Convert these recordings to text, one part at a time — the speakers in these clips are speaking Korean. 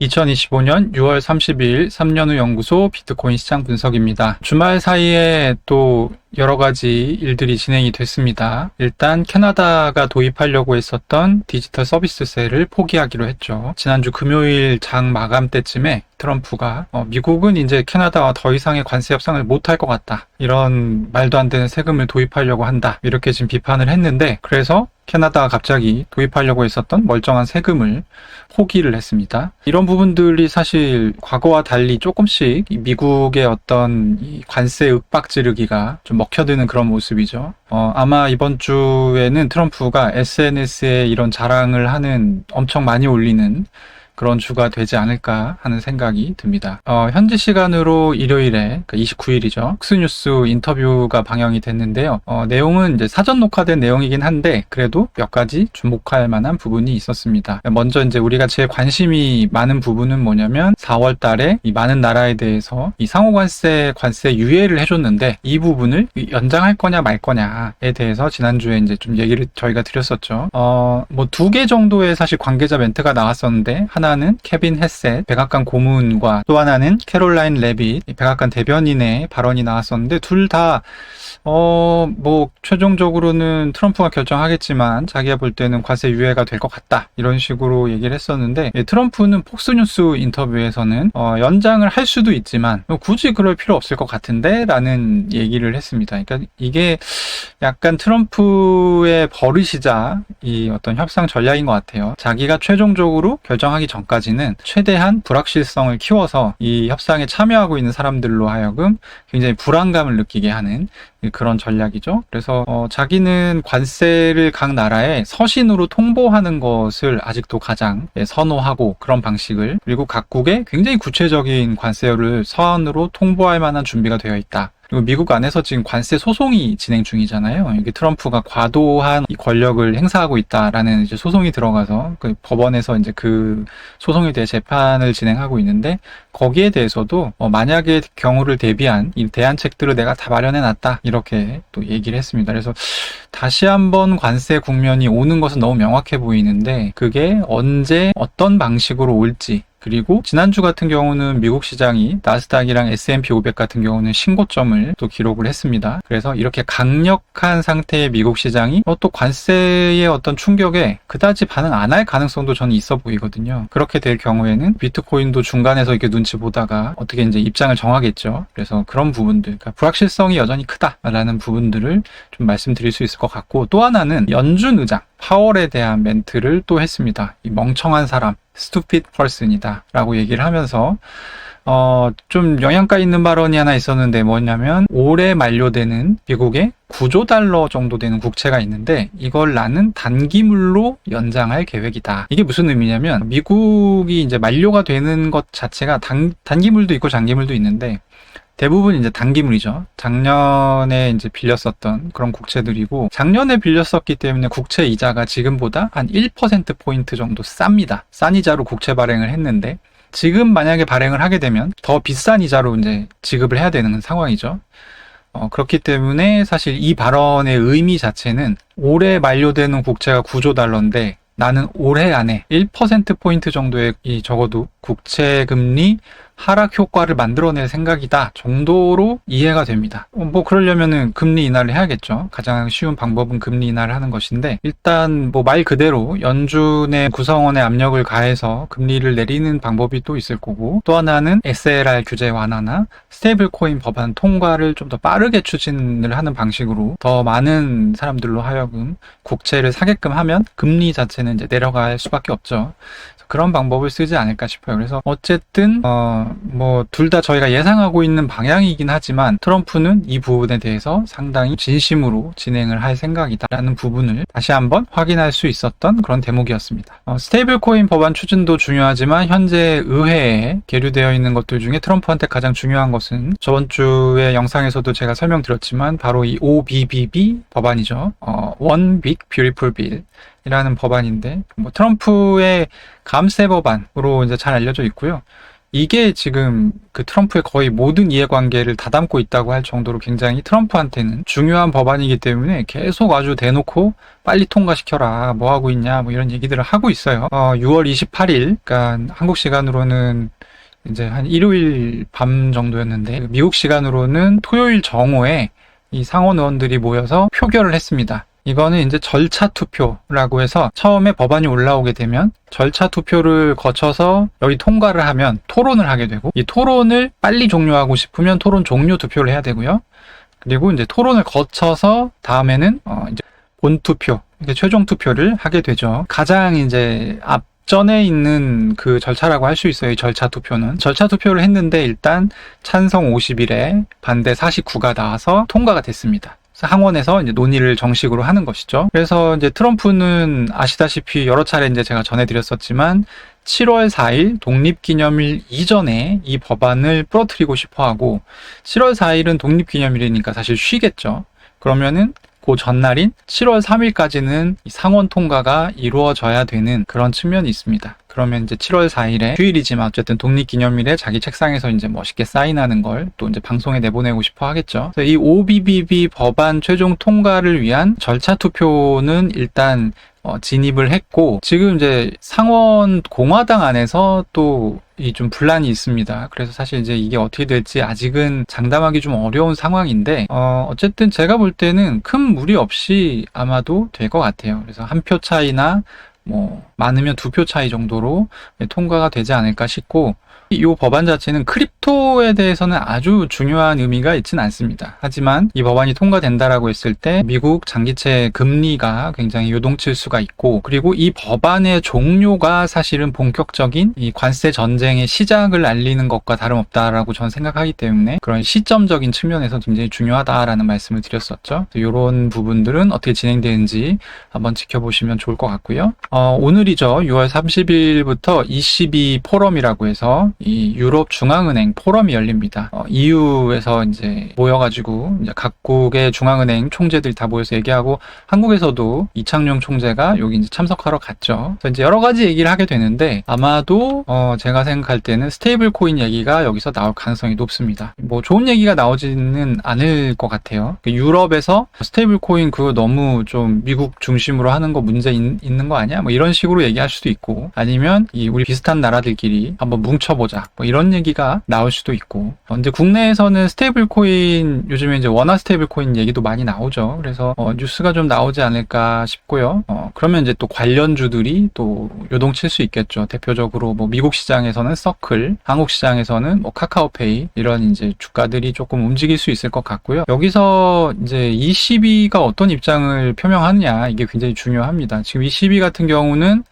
2025년 6월 30일 3년후 연구소 비트코인 시장 분석입니다. 주말 사이에 또 여러 가지 일들이 진행이 됐습니다. 일단 캐나다가 도입하려고 했었던 디지털 서비스세를 포기하기로 했죠. 지난주 금요일 장 마감 때쯤에 트럼프가 미국은 이제 캐나다와 더 이상의 관세 협상을 못할 것 같다. 이런 말도 안 되는 세금을 도입하려고 한다. 이렇게 지금 비판을 했는데, 그래서 캐나다가 갑자기 도입하려고 했었던 멀쩡한 세금을 포기를 했습니다. 이런 부분들이 사실 과거와 달리 조금씩 미국의 어떤 이 관세 윽박 지르기가 좀 먹혀드는 그런 모습이죠. 아마 이번 주에는 트럼프가 SNS에 이런 자랑을 하는, 엄청 많이 올리는 그런 주가 되지 않을까 하는 생각이 듭니다. 현지 시간으로 일요일에, 29일이죠. 폭스뉴스 인터뷰가 방영이 됐는데요. 내용은 이제 사전 녹화된 내용이긴 한데, 그래도 몇 가지 주목할 만한 부분이 있었습니다. 먼저 이제 우리가 제일 관심이 많은 부분은 뭐냐면, 4월 달에 이 많은 나라에 대해서 이 상호관세 유예를 해줬는데, 이 부분을 연장할 거냐 말 거냐에 대해서 지난주에 이제 좀 얘기를 저희가 드렸었죠. 뭐 2개 정도의 사실 관계자 멘트가 나왔었는데, 하나는 케빈 헤셋 백악관 고문과 또 하나는 캐롤라인 레빗 백악관 대변인의 발언이 나왔었는데, 둘 다 뭐 최종적으로는 트럼프가 결정하겠지만 자기가 볼 때는 관세 유예가 될 것 같다, 이런 식으로 얘기를 했었는데, 트럼프는 폭스뉴스 인터뷰에서는 연장을 할 수도 있지만 굳이 그럴 필요 없을 것 같은데 라는 얘기를 했습니다. 그러니까 이게 약간 트럼프의 버릇이자 이 어떤 협상 전략인 것 같아요. 자기가 최종적으로 결정하기 전까지는 최대한 불확실성을 키워서 이 협상에 참여하고 있는 사람들로 하여금 굉장히 불안감을 느끼게 하는 그런 전략이죠. 그래서 자기는 관세를 각 나라에 서신으로 통보하는 것을 아직도 가장 선호하고, 그런 방식을, 그리고 각국에 굉장히 구체적인 관세를 서한으로 통보할 만한 준비가 되어 있다. 그리고 미국 안에서 지금 관세 소송이 진행 중이잖아요. 이게 트럼프가 과도한 이 권력을 행사하고 있다라는 이제 소송이 들어가서 그 법원에서 이제 그 소송에 대해 재판을 진행하고 있는데, 거기에 대해서도 만약의 경우를 대비한 이 대안책들을 내가 다 마련해 놨다, 이렇게 또 얘기를 했습니다. 그래서 다시 한번 관세 국면이 오는 것은 너무 명확해 보이는데, 그게 언제 어떤 방식으로 올지, 그리고 지난주 같은 경우는 미국 시장이 나스닥이랑 S&P 500 같은 경우는 신고점을 또 기록을 했습니다. 그래서 이렇게 강력한 상태의 미국 시장이 또 관세의 어떤 충격에 그다지 반응 안 할 가능성도 저는 있어 보이거든요. 그렇게 될 경우에는 비트코인도 중간에서 이렇게 눈치 보다가 어떻게 이제 입장을 정하겠죠. 그래서 그런 부분들, 그러니까 불확실성이 여전히 크다라는 부분들을 좀 말씀드릴 수 있을 것 같고, 또 하나는 연준 의장 파월에 대한 멘트를 또 했습니다. 이 멍청한 사람, stupid person이다 라고 얘기를 하면서 좀 영향가 있는 발언이 하나 있었는데, 뭐냐면 올해 만료되는 미국의 9조 달러 정도 되는 국채가 있는데, 이걸 나는 단기물로 연장할 계획이다. 이게 무슨 의미냐면, 미국이 이제 만료가 되는 것 자체가 단기물도 있고 장기물도 있는데, 대부분 이제 단기물이죠. 작년에 이제 빌렸었던 그런 국채들이고, 작년에 빌렸었기 때문에 국채 이자가 지금보다 한 1%포인트 정도 쌉니다. 싼 이자로 국채 발행을 했는데, 지금 만약에 발행을 하게 되면 더 비싼 이자로 이제 지급을 해야 되는 상황이죠. 그렇기 때문에 사실 이 발언의 의미 자체는, 올해 만료되는 국채가 9조 달러인데 나는 올해 안에 1%포인트 정도의 적어도 국채 금리 하락 효과를 만들어낼 생각이다 정도로 이해가 됩니다. 뭐 그러려면은 금리 인하를 해야겠죠. 가장 쉬운 방법은 금리 인하를 하는 것인데, 일단 뭐 말 그대로 연준의 구성원의 압력을 가해서 금리를 내리는 방법이 또 있을 거고, 또 하나는 SLR 규제 완화나 스테이블 코인 법안 통과를 좀 더 빠르게 추진을 하는 방식으로 더 많은 사람들로 하여금 국채를 사게끔 하면 금리 자체는 이제 내려갈 수밖에 없죠. 그런 방법을 쓰지 않을까 싶어요. 그래서 어쨌든 뭐 둘 다 저희가 예상하고 있는 방향이긴 하지만, 트럼프는 이 부분에 대해서 상당히 진심으로 진행을 할 생각이다라는 부분을 다시 한번 확인할 수 있었던 그런 대목이었습니다. 스테이블 코인 법안 추진도 중요하지만, 현재 의회에 계류되어 있는 것들 중에 트럼프한테 가장 중요한 것은 저번 주에 영상에서도 제가 설명드렸지만 바로 이 OBBB 법안이죠. One Big Beautiful Bill 이라는 법안인데, 뭐 트럼프의 감세 법안으로 이제 잘 알려져 있고요. 이게 지금 그 트럼프의 거의 모든 이해관계를 다 담고 있다고 할 정도로 굉장히 트럼프한테는 중요한 법안이기 때문에 계속 아주 대놓고 빨리 통과시켜라, 뭐 하고 있냐, 뭐 이런 얘기들을 하고 있어요. 6월 28일, 그러니까 한국 시간으로는 이제 한 일요일 밤 정도였는데, 미국 시간으로는 토요일 정오에 이 상원 의원들이 모여서 표결을 했습니다. 이거는 이제 절차 투표라고 해서 처음에 법안이 올라오게 되면 절차 투표를 거쳐서 여기 통과를 하면 토론을 하게 되고, 이 토론을 빨리 종료하고 싶으면 토론 종료 투표를 해야 되고요. 그리고 이제 토론을 거쳐서 다음에는 이제 본투표, 이렇게 최종 투표를 하게 되죠. 가장 이제 앞전에 있는 그 절차라고 할 수 있어요. 이 절차 투표는. 절차 투표를 했는데 일단 찬성 51에 반대 49가 나와서 통과가 됐습니다. 상원에서 이제 논의를 정식으로 하는 것이죠. 그래서 이제 트럼프는 아시다시피 여러 차례 이제 제가 전해드렸었지만 7월 4일 독립기념일 이전에 이 법안을 부러뜨리고 싶어 하고, 7월 4일은 독립기념일이니까 사실 쉬겠죠. 그러면은 그 전날인 7월 3일까지는 상원 통과가 이루어져야 되는 그런 측면이 있습니다. 그러면 이제 7월 4일에 휴일이지만 어쨌든 독립기념일에 자기 책상에서 이제 멋있게 사인하는 걸 또 이제 방송에 내보내고 싶어 하겠죠. 그래서 이 OBBB 법안 최종 통과를 위한 절차 투표는 일단 진입을 했고, 지금 이제 상원 공화당 안에서 또 이 좀 분란이 있습니다. 그래서 사실 이제 이게 어떻게 될지 아직은 장담하기 좀 어려운 상황인데, 어쨌든 제가 볼 때는 큰 무리 없이 아마도 될 것 같아요. 그래서 한 표 차이나 뭐 많으면 2표 차이 정도로 통과가 되지 않을까 싶고, 이 법안 자체는 크립토에 대해서는 아주 중요한 의미가 있지는 않습니다. 하지만 이 법안이 통과된다라고 했을 때 미국 장기채 금리가 굉장히 요동칠 수가 있고, 그리고 이 법안의 종료가 사실은 본격적인 이 관세 전쟁의 시작을 알리는 것과 다름없다라고 저는 생각하기 때문에 그런 시점적인 측면에서 굉장히 중요하다라는 말씀을 드렸었죠. 이런 부분들은 어떻게 진행되는지 한번 지켜보시면 좋을 것 같고요. 오늘이죠. 6월 30일부터 ECB 포럼이라고 해서 이 유럽 중앙은행 포럼이 열립니다. EU에서 이제 모여가지고 이제 각국의 중앙은행 총재들이 다 모여서 얘기하고, 한국에서도 이창용 총재가 여기 이제 참석하러 갔죠. 그래서 이제 여러 가지 얘기를 하게 되는데, 아마도 제가 생각할 때는 스테이블 코인 얘기가 여기서 나올 가능성이 높습니다. 뭐 좋은 얘기가 나오지는 않을 것 같아요. 유럽에서 스테이블 코인 그거 너무 좀 미국 중심으로 하는 거 문제 있는 거 아니야? 뭐 이런 식으로 얘기할 수도 있고, 아니면 우리 비슷한 나라들끼리 한번 뭉쳐보자, 뭐 이런 얘기가 나올 수도 있고. 근데 국내에서는 스테이블 코인, 요즘에 이제 원화 스테이블 코인 얘기도 많이 나오죠. 그래서 뉴스가 좀 나오지 않을까 싶고요. 그러면 이제 또 관련주들이 또 요동칠 수 있겠죠. 대표적으로 뭐 미국 시장에서는 서클, 한국 시장에서는 뭐 카카오페이, 이런 이제 주가들이 조금 움직일 수 있을 것 같고요. 여기서 이제 ECB가 어떤 입장을 표명하느냐, 이게 굉장히 중요합니다. 지금 ECB 같은 경우는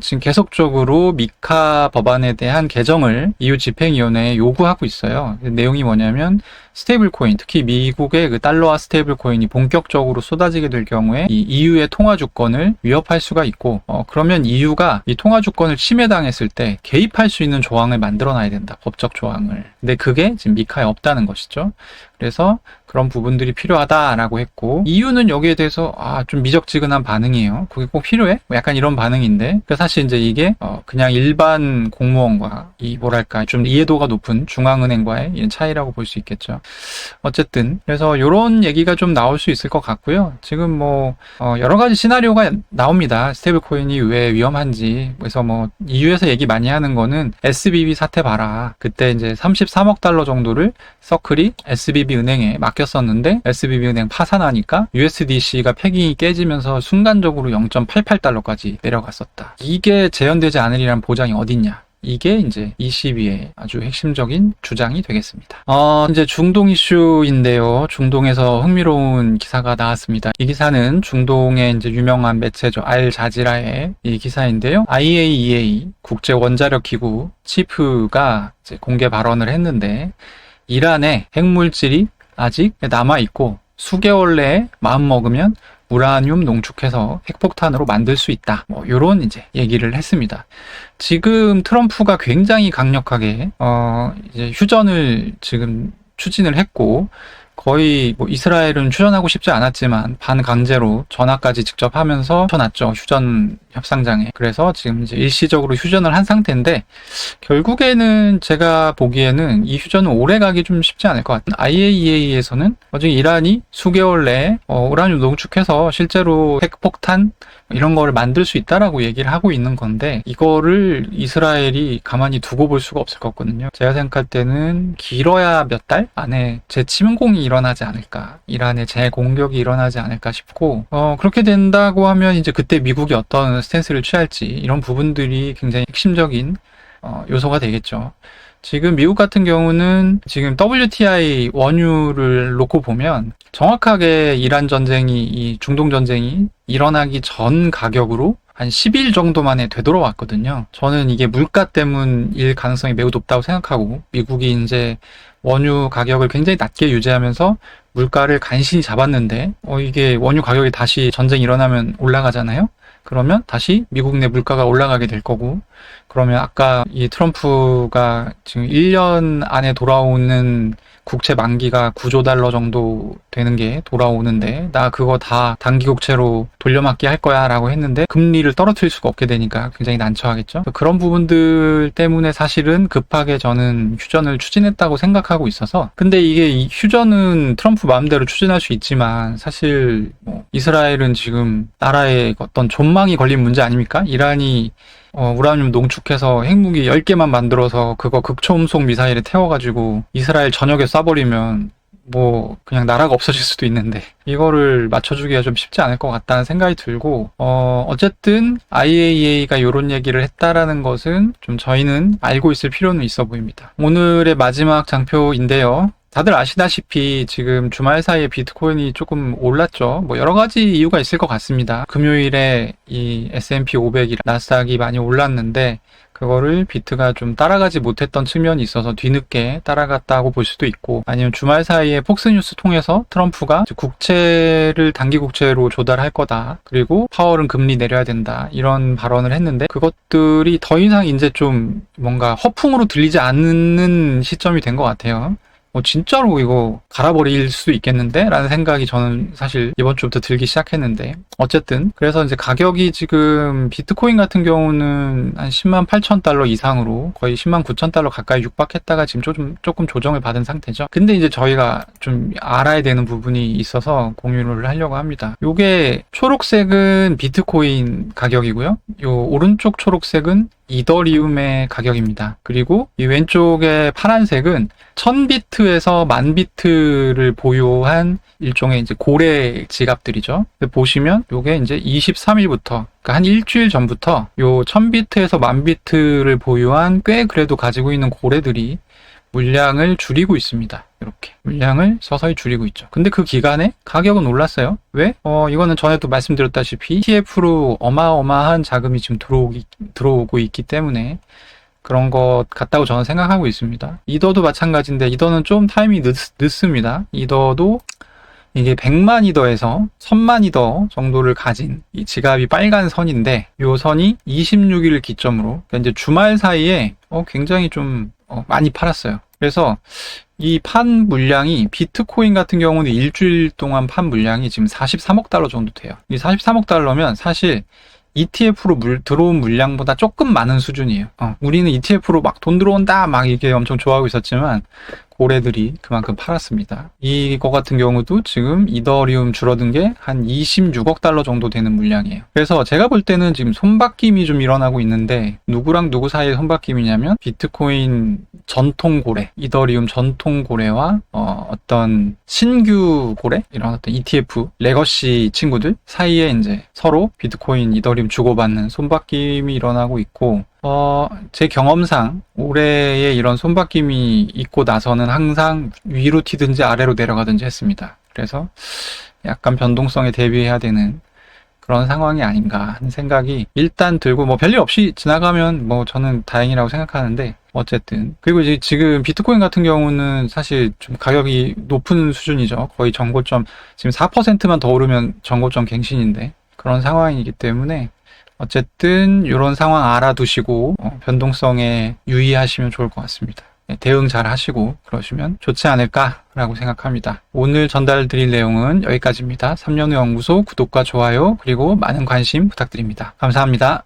지금 계속적으로 미카 법안에 대한 개정을 EU 집행위원회에 요구하고 있어요. 내용이 뭐냐면, 스테이블 코인, 특히 미국의 그 달러화 스테이블 코인이 본격적으로 쏟아지게 될 경우에 이 EU의 통화 주권을 위협할 수가 있고, 그러면 EU가 이 통화 주권을 침해당했을 때 개입할 수 있는 조항을 만들어놔야 된다, 법적 조항을. 근데 그게 지금 미카에 없다는 것이죠. 그래서 그런 부분들이 필요하다라고 했고, EU는 여기에 대해서 좀 미적지근한 반응이에요. 그게 꼭 필요해? 뭐 약간 이런 반응인데, 사실 이제 이게 그냥 일반 공무원과 이 뭐랄까 좀 이해도가 높은 중앙은행과의 이런 차이라고 볼 수 있겠죠. 어쨌든 그래서 이런 얘기가 좀 나올 수 있을 것 같고요. 지금 뭐 여러 가지 시나리오가 나옵니다. 스테이블 코인이 왜 위험한지. 그래서 뭐 EU에서 얘기 많이 하는 거는 SBB 사태 봐라. 그때 이제 33억 달러 정도를 서클이 SBB 은행에 맡겼었는데, SBB 은행 파산하니까 USDC가 패깅이 깨지면서 순간적으로 0.88달러까지 내려갔었다. 이게 재현되지 않으리란 보장이 어딨냐. 이게 이제 ECB의 아주 핵심적인 주장이 되겠습니다. 이제 중동 이슈인데요. 중동에서 흥미로운 기사가 나왔습니다. 이 기사는 중동의 이제 유명한 매체죠. 알자지라의 이 기사인데요. IAEA 국제 원자력 기구 치프가 이제 공개 발언을 했는데, 이란에 핵물질이 아직 남아 있고 수개월 내에 마음 먹으면 우라늄 농축해서 핵폭탄으로 만들 수 있다. 뭐 요런 이제 얘기를 했습니다. 지금 트럼프가 굉장히 강력하게 이제 휴전을 지금 추진을 했고, 거의 뭐 이스라엘은 휴전하고 싶지 않았지만 반강제로 전화까지 직접 하면서 놨죠. 휴전 협상장에. 그래서 지금 이제 일시적으로 휴전을 한 상태인데 결국에는 제가 보기에는 이 휴전은 오래 가기 좀 쉽지 않을 것 같아요. IAEA에서는 어제 이란이 수개월 내에 우라늄 농축해서 실제로 핵폭탄 이런 거를 만들 수 있다라고 얘기를 하고 있는 건데 이거를 이스라엘이 가만히 두고 볼 수가 없을 것 같거든요. 제가 생각할 때는 길어야 몇 달 안에 재침공이 일어나지 않을까, 이란의 재공격이 일어나지 않을까 싶고 그렇게 된다고 하면 이제 그때 미국이 어떤 스탠스를 취할지 이런 부분들이 굉장히 핵심적인 요소가 되겠죠. 지금 미국 같은 경우는 지금 WTI 원유를 놓고 보면 정확하게 이란 전쟁이, 이 중동 전쟁이 일어나기 전 가격으로 한 10일 정도 만에 되돌아왔거든요. 저는 이게 물가 때문일 가능성이 매우 높다고 생각하고 미국이 이제 원유 가격을 굉장히 낮게 유지하면서 물가를 간신히 잡았는데 이게 원유 가격이 다시 전쟁이 일어나면 올라가잖아요. 그러면 다시 미국 내 물가가 올라가게 될 거고 그러면 아까 이 트럼프가 지금 1년 안에 돌아오는 국채 만기가 9조 달러 정도 되는 게 돌아오는데 나 그거 다 단기 국채로 돌려막기 할 거야 라고 했는데 금리를 떨어뜨릴 수가 없게 되니까 굉장히 난처하겠죠. 그런 부분들 때문에 사실은 급하게 저는 휴전을 추진했다고 생각하고 있어서 근데 이게 이 휴전은 트럼프 마음대로 추진할 수 있지만 사실 이스라엘은 지금 나라의 어떤 존망이 걸린 문제 아닙니까? 이란이 우라늄 농축해서 핵무기 10개만 만들어서 그거 극초음속 미사일에 태워가지고 이스라엘 전역에 쏴버리면 뭐 그냥 나라가 없어질 수도 있는데 이거를 맞춰주기가 좀 쉽지 않을 것 같다는 생각이 들고 어쨌든 IAEA가 이런 얘기를 했다라는 것은 좀 저희는 알고 있을 필요는 있어 보입니다. 오늘의 마지막 장표인데요. 다들 아시다시피 지금 주말 사이에 비트코인이 조금 올랐죠. 뭐 여러 가지 이유가 있을 것 같습니다. 금요일에 이 S&P 500이랑 나스닥이 많이 올랐는데 그거를 비트가 좀 따라가지 못했던 측면이 있어서 뒤늦게 따라갔다고 볼 수도 있고 아니면 주말 사이에 폭스뉴스 통해서 트럼프가 국채를 단기 국채로 조달할 거다. 그리고 파월은 금리 내려야 된다. 이런 발언을 했는데 그것들이 더 이상 이제 좀 뭔가 허풍으로 들리지 않는 시점이 된 것 같아요. 진짜로 이거 갈아버릴 수도 있겠는데? 라는 생각이 저는 사실 이번 주부터 들기 시작했는데 어쨌든 그래서 이제 가격이 지금 비트코인 같은 경우는 한 10만 8천 달러 이상으로 거의 10만 9천 달러 가까이 육박했다가 지금 조금 조정을 받은 상태죠. 근데 이제 저희가 좀 알아야 되는 부분이 있어서 공유를 하려고 합니다. 요게 초록색은 비트코인 가격이고요. 요 오른쪽 초록색은 이더리움의 가격입니다. 그리고 이 왼쪽의 파란색은 1000비트에서 10,000비트를 보유한 일종의 이제 고래 지갑들이죠. 보시면 요게 이제 23일부터 그러니까 한 일주일 전부터 요 1000비트에서 10,000비트를 보유한 꽤 그래도 가지고 있는 고래들이 물량을 줄이고 있습니다. 이렇게 물량을 서서히 줄이고 있죠. 근데 그 기간에 가격은 올랐어요. 왜? 이거는 전에도 말씀드렸다시피 ETF로 어마어마한 자금이 지금 들어오고 있기 때문에 그런 것 같다고 저는 생각하고 있습니다. 이더도 마찬가지인데 이더는 좀 타이밍이 늦습니다. 이더도 이게 100만 이더에서 1000만 이더 정도를 가진 이 지갑이 빨간 선인데 이 선이 26일 기점으로 그러니까 이제 주말 사이에 굉장히 좀 많이 팔았어요. 그래서 이 판 물량이 비트코인 같은 경우는 일주일 동안 판 물량이 지금 43억 달러 정도 돼요. 이 43억 달러면 사실 ETF로 들어온 물량보다 조금 많은 수준이에요. 우리는 ETF로 막 돈 들어온다 막 이게 엄청 좋아하고 있었지만 고래들이 그만큼 팔았습니다. 이거 같은 경우도 지금 이더리움 줄어든 게 한 26억 달러 정도 되는 물량이에요. 그래서 제가 볼 때는 지금 손바뀜이 좀 일어나고 있는데 누구랑 누구 사이에 손바뀜이냐면 비트코인 전통 고래, 이더리움 전통 고래와 어떤 신규 고래 이런 어떤 ETF 레거시 친구들 사이에 이제 서로 비트코인, 이더리움 주고받는 손바뀜이 일어나고 있고 제 경험상 올해에 이런 손바뀜이 있고 나서는 항상 위로 튀든지 아래로 내려가든지 했습니다. 그래서 약간 변동성에 대비해야 되는 그런 상황이 아닌가 하는 생각이 일단 들고 뭐 별일 없이 지나가면 뭐 저는 다행이라고 생각하는데 어쨌든 그리고 이제 지금 비트코인 같은 경우는 사실 좀 가격이 높은 수준이죠. 거의 전고점 지금 4%만 더 오르면 전고점 갱신인데 그런 상황이기 때문에 어쨌든 이런 상황 알아두시고 변동성에 유의하시면 좋을 것 같습니다. 대응 잘 하시고 그러시면 좋지 않을까라고 생각합니다. 오늘 전달드릴 내용은 여기까지입니다. 3년후 연구소 구독과 좋아요 그리고 많은 관심 부탁드립니다. 감사합니다.